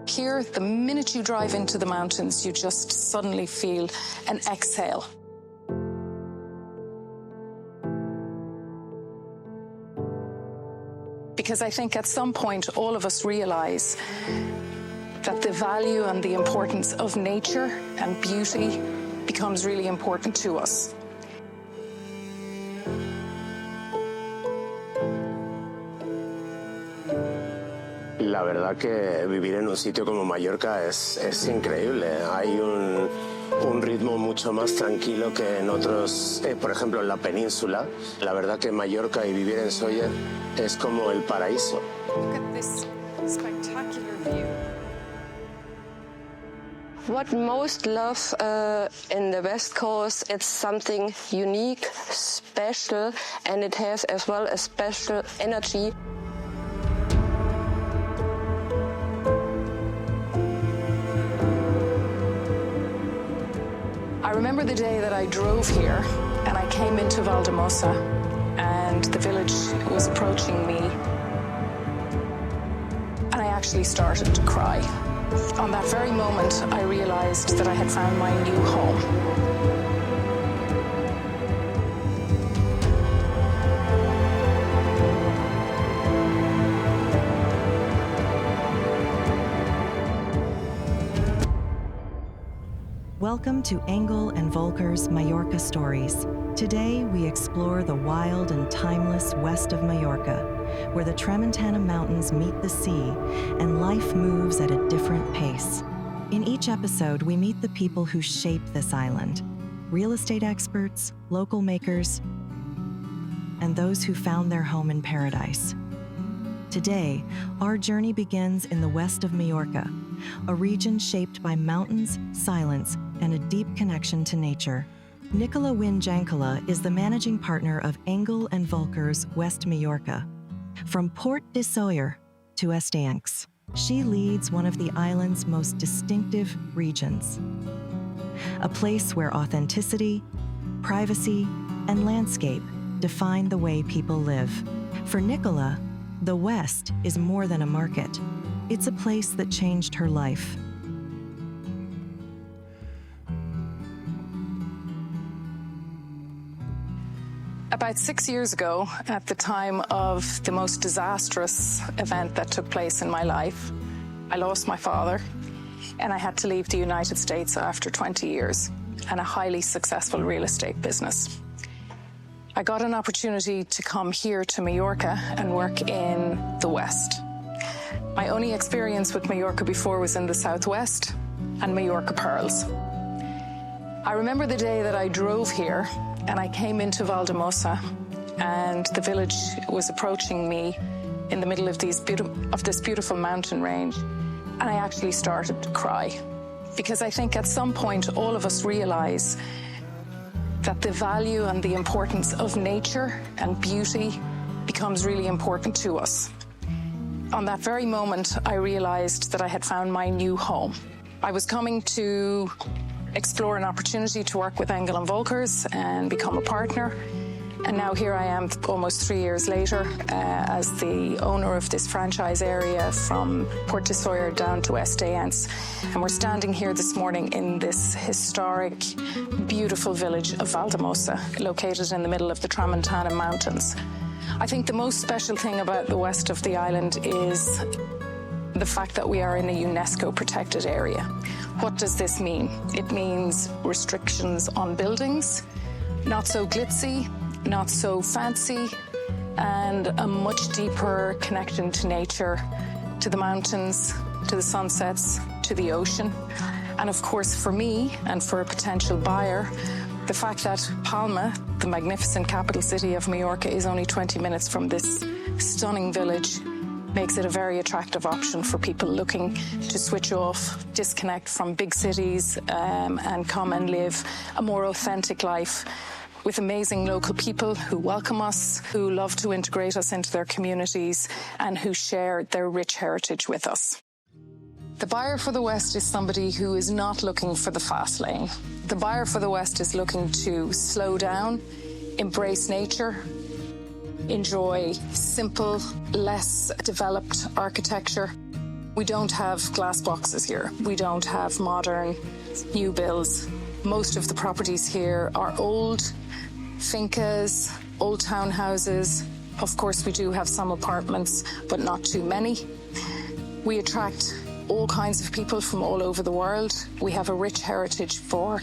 Here, the minute you drive into the mountains, you just suddenly feel an exhale. Because I think at some point all of us realize that the value and the importance of nature and beauty becomes really important to us. La verdad que vivir en un sitio como Mallorca es increíble. Hay un ritmo mucho más tranquilo que en otros, por ejemplo en la península. La verdad que Mallorca y vivir en Sóller es como el paraíso. Look at this spectacular view. What most love in the West Coast, it's something unique, special, and it has as well a special energy. I remember the day that I drove here and I came into Valdemosa and the village was approaching me and I actually started to cry. On that very moment, I realized that I had found my new home. Welcome to Engel and Völkers Mallorca Stories. Today we explore the wild and timeless west of Mallorca, where the Tramontana Mountains meet the sea and life moves at a different pace. In each episode, we meet the people who shape this island, real estate experts, local makers, and those who found their home in paradise. Today, our journey begins in the west of Mallorca, a region shaped by mountains, silence, and a deep connection to nature. Nicola is the managing partner of Engel and Völkers West Mallorca. From Port de Sóller to Estancs, she leads one of the island's most distinctive regions. A place where authenticity, privacy, and landscape define the way people live. For Nicola, the West is more than a market. It's a place that changed her life. About 6 years ago, at the time of the most disastrous event that took place in my life, I lost my father and I had to leave the United States after 20 years and a highly successful real estate business. I got an opportunity to come here to Mallorca and work in the West. My only experience with Mallorca before was in the Southwest and Mallorca Pearls. I remember the day that I drove here and I came into Valdemosa and the village was approaching me in the middle of this beautiful mountain range, and I actually started to cry. Because I think at some point all of us realize that the value and the importance of nature and beauty becomes really important to us. On that very moment, I realized that I had found my new home. I was coming to explore an opportunity to work with Engel and Völkers and become a partner. And now here I am almost 3 years later as the owner of this franchise area from Port de Sóller down to Estancs. And we're standing here this morning in this historic, beautiful village of Valdemosa, located in the middle of the Tramontana Mountains. I think the most special thing about the west of the island is the fact that we are in a UNESCO protected area. What does this mean? It means restrictions on buildings, not so glitzy, not so fancy, and a much deeper connection to nature, to the mountains, to the sunsets, to the ocean. And of course, for me and for a potential buyer, the fact that Palma, the magnificent capital city of Mallorca, is only 20 minutes from this stunning village makes it a very attractive option for people looking to switch off, disconnect from big cities, and come and live a more authentic life with amazing local people who welcome us, who love to integrate us into their communities, and who share their rich heritage with us. The buyer for the West is somebody who is not looking for the fast lane. The buyer for the West is looking to slow down, embrace nature, enjoy simple, less developed architecture, We don't have glass boxes here. We don't have modern new builds. Most of the properties here are old fincas, old townhouses. Of course, we do have some apartments, but not too many. We attract all kinds of people from all over the world. We have a rich heritage for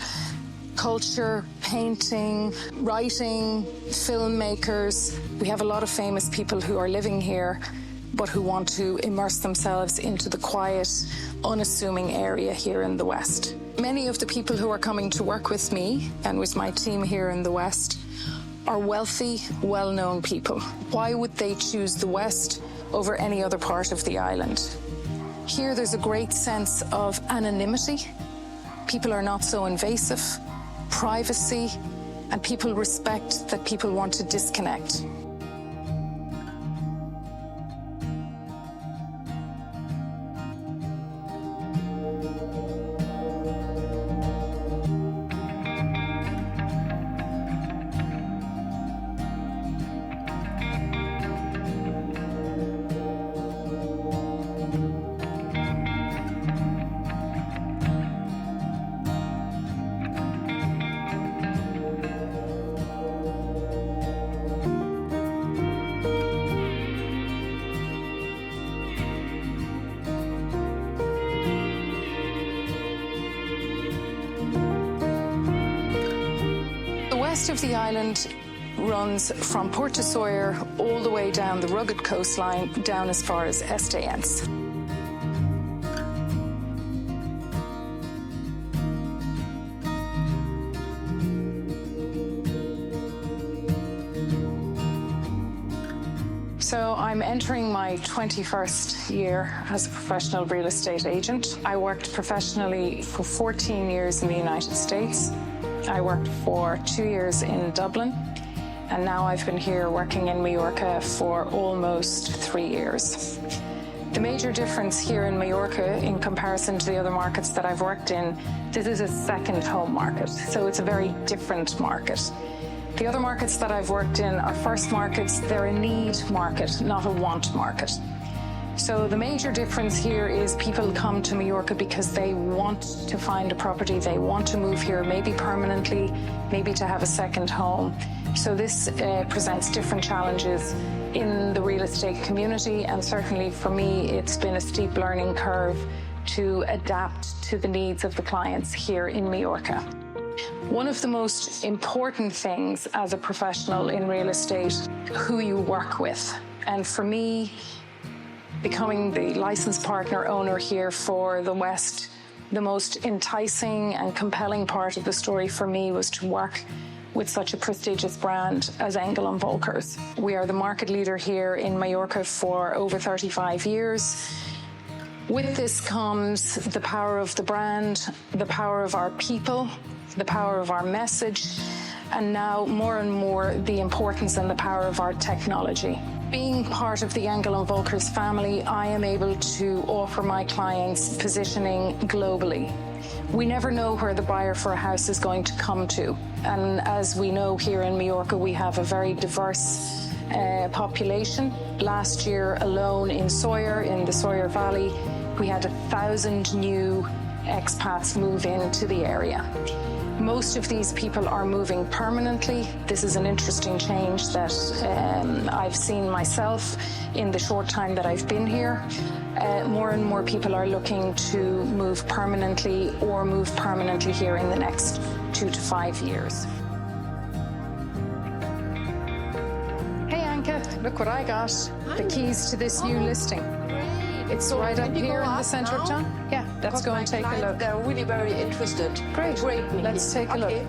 culture, painting, writing, filmmakers. We have a lot of famous people who are living here, but who want to immerse themselves into the quiet, unassuming area here in the West. Many of the people who are coming to work with me and with my team here in the West are wealthy, well-known people. Why would they choose the West over any other part of the island? Here there's a great sense of anonymity. People are not so invasive, privacy, and people respect that people want to disconnect. The west of the island runs from Port de Sawyer all the way down the rugged coastline, down as far as Estaens. So I'm entering my 21st year as a professional real estate agent. I worked professionally for 14 years in the United States. I worked for 2 years in Dublin, and now I've been here working in Mallorca for almost 3 years. The major difference here in Mallorca in comparison to the other markets that I've worked in, this is a second home market, so it's a very different market. The other markets that I've worked in are first markets. They're a need market, not a want market. So the major difference here is people come to Mallorca because they want to find a property, they want to move here, maybe permanently, maybe to have a second home. So this presents different challenges in the real estate community, and certainly for me, it's been a steep learning curve to adapt to the needs of the clients here in Mallorca. One of the most important things as a professional in real estate, who you work with. And for me, becoming the licensed partner owner here for the West, the most enticing and compelling part of the story for me was to work with such a prestigious brand as Engel Völkers. We are the market leader here in Mallorca for over 35 years. With this comes the power of the brand, the power of our people, the power of our message, and now more and more the importance and the power of our technology. Being part of the Engel Völkers family, I am able to offer my clients positioning globally. We never know where the buyer for a house is going to come to. And as we know here in Mallorca, we have a very diverse population. Last year alone in Sawyer, in the Sawyer Valley, we had 1,000 new expats move into the area. Most of these people are moving permanently. This is an interesting change that I've seen myself in the short time that I've been here. More and more people are looking to move permanently or move permanently here in the next 2 to 5 years. Hey Anka, look what I got. The keys to this new listing. It's right up here in the center of town. Yeah, let's go and take a look. They're really very interested. Great. Let's take a look.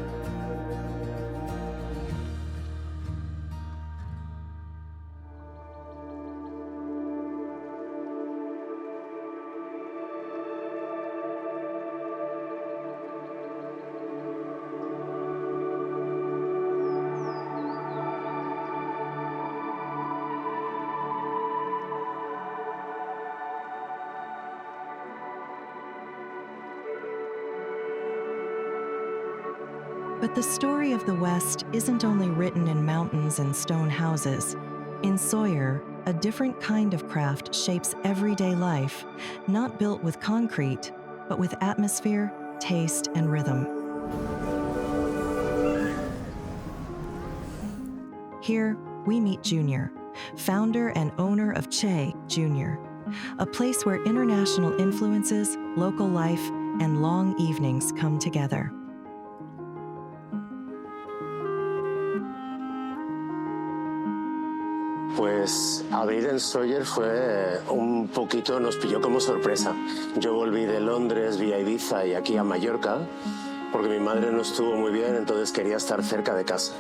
But the story of the West isn't only written in mountains and stone houses. In Sawyer, a different kind of craft shapes everyday life, not built with concrete, but with atmosphere, taste, and rhythm. Here, we meet Junior, founder and owner of Che Junior, a place where international influences, local life, and long evenings come together. Pues abrir en Sóller fue un poquito, nos pilló como sorpresa. Yo volví de Londres, vía Ibiza y aquí a Mallorca, porque mi madre no estuvo muy bien, entonces quería estar cerca de casa.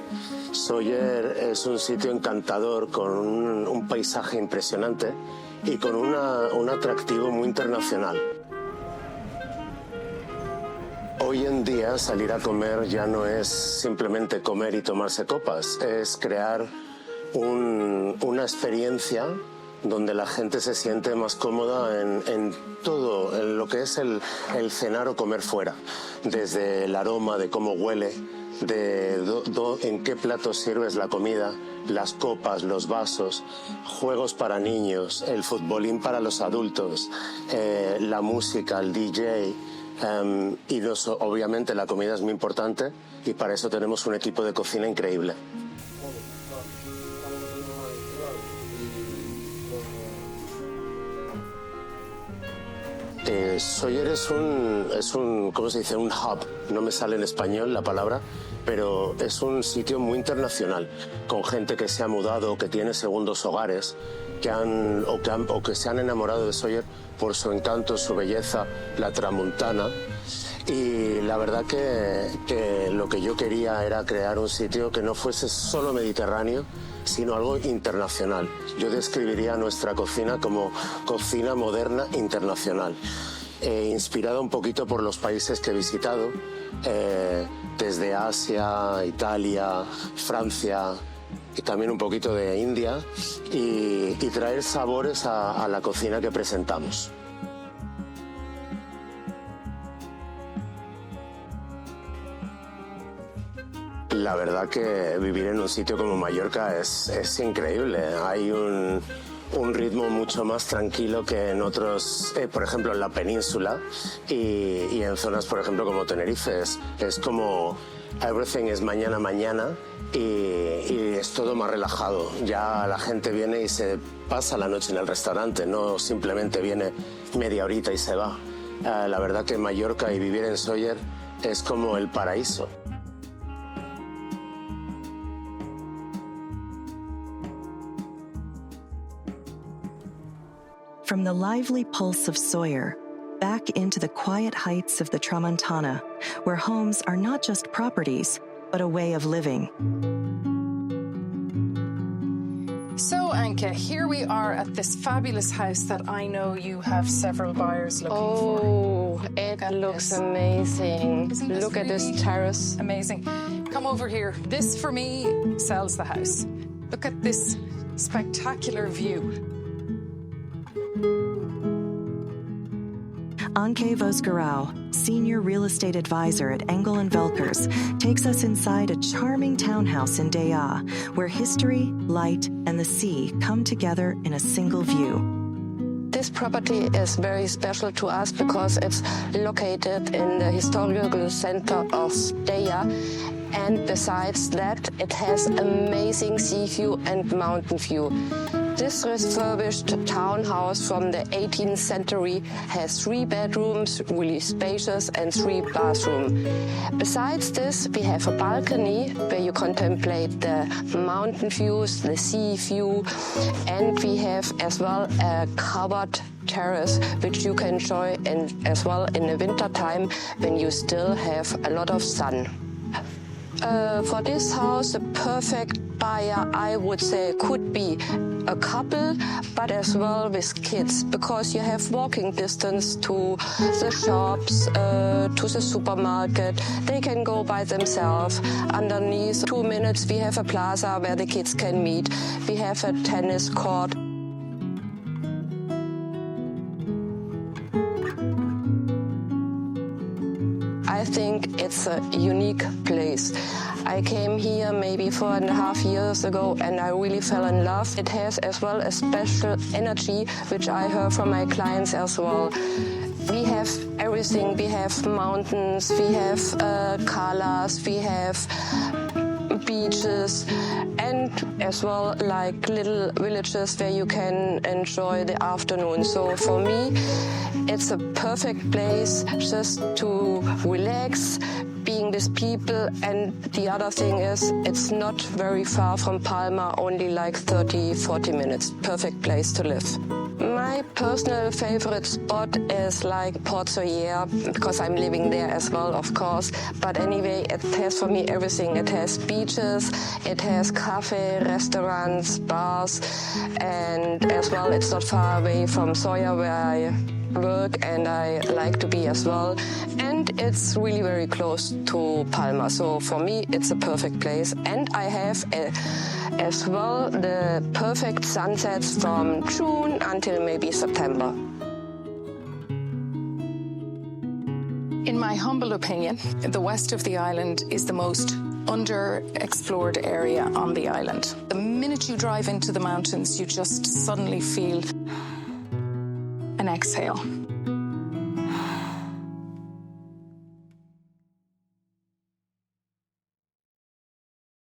Sóller es un sitio encantador, con un paisaje impresionante y con un atractivo muy internacional. Hoy en día salir a comer ya no es simplemente comer y tomarse copas, es crear una experiencia donde la gente se siente más cómoda en todo, en lo que es el cenar o comer fuera, desde el aroma, de cómo huele, de en qué plato sirves la comida, las copas, los vasos, juegos para niños, el futbolín para los adultos, la música, el DJ, y obviamente la comida es muy importante y para eso tenemos un equipo de cocina increíble. Sóller es un, ¿cómo se dice? Un hub, no me sale en español la palabra, pero es un sitio muy internacional, con gente que se ha mudado, que tiene segundos hogares, o que se han enamorado de Sóller por su encanto, su belleza, la tramuntana. Y la verdad que lo que yo quería era crear un sitio que no fuese solo mediterráneo, sino algo internacional. Yo describiría nuestra cocina como cocina moderna internacional, inspirada un poquito por los países que he visitado, desde Asia, Italia, Francia y también un poquito de India, y traer sabores a la cocina que presentamos. La verdad que vivir en un sitio como Mallorca es increíble. Hay un ritmo mucho más tranquilo que en otros, por ejemplo en la península y en zonas, por ejemplo, como Tenerife. Es como everything es mañana y es todo más relajado. Ya la gente viene y se pasa la noche en el restaurante, no simplemente viene media horita y se va. La verdad que Mallorca y vivir en Sóller es como el paraíso. From the lively pulse of Sóller, back into the quiet heights of the Tramontana, where homes are not just properties, but a way of living. So, Anke, here we are at this fabulous house that I know you have several buyers looking for. Oh, it looks amazing. Look at this terrace. Amazing. Come over here. This, for me, sells the house. Look at this spectacular view. Anke Vosgerau, Senior Real Estate Advisor at Engel Völkers, takes us inside a charming townhouse in Dea, where history, light, and the sea come together in a single view. This property is very special to us because it's located in the historical center of Steyr, and besides that, it has amazing sea view and mountain view. This refurbished townhouse from the 18th century has 3 bedrooms, really spacious, and 3 bathrooms. Besides this, we have a balcony where you contemplate the mountain views, the sea view, and we have as well a covered terrace which you can enjoy as well in the winter time when you still have a lot of sun. For this house, the perfect buyer, I would say, could be a couple, but as well with kids, because you have walking distance to the shops, to the supermarket. They can go by themselves. Underneath 2 minutes, we have a plaza where the kids can meet. We have a tennis court. I think it's a unique place. I came here maybe 4.5 years ago and I really fell in love. It has as well a special energy, which I heard from my clients as well. We have everything. We have mountains, we have colors, we have beaches, and as well like little villages where you can enjoy the afternoon. So for me, it's a perfect place just to relax, being with people, and the other thing is it's not very far from Palma, only like 30-40 minutes. Perfect place to live. My personal favorite spot is like Port Soyer, because I'm living there as well, of course. But anyway, it has for me everything. It has beaches, it has cafe, restaurants, bars, and as well it's not far away from Soyer where I work and I like to be as well. And it's really very close to Palma. So for me, it's a perfect place. And I have as well the perfect sunsets from June until maybe September. In my humble opinion, the west of the island is the most underexplored area on the island. The minute you drive into the mountains, you just suddenly feel an exhale.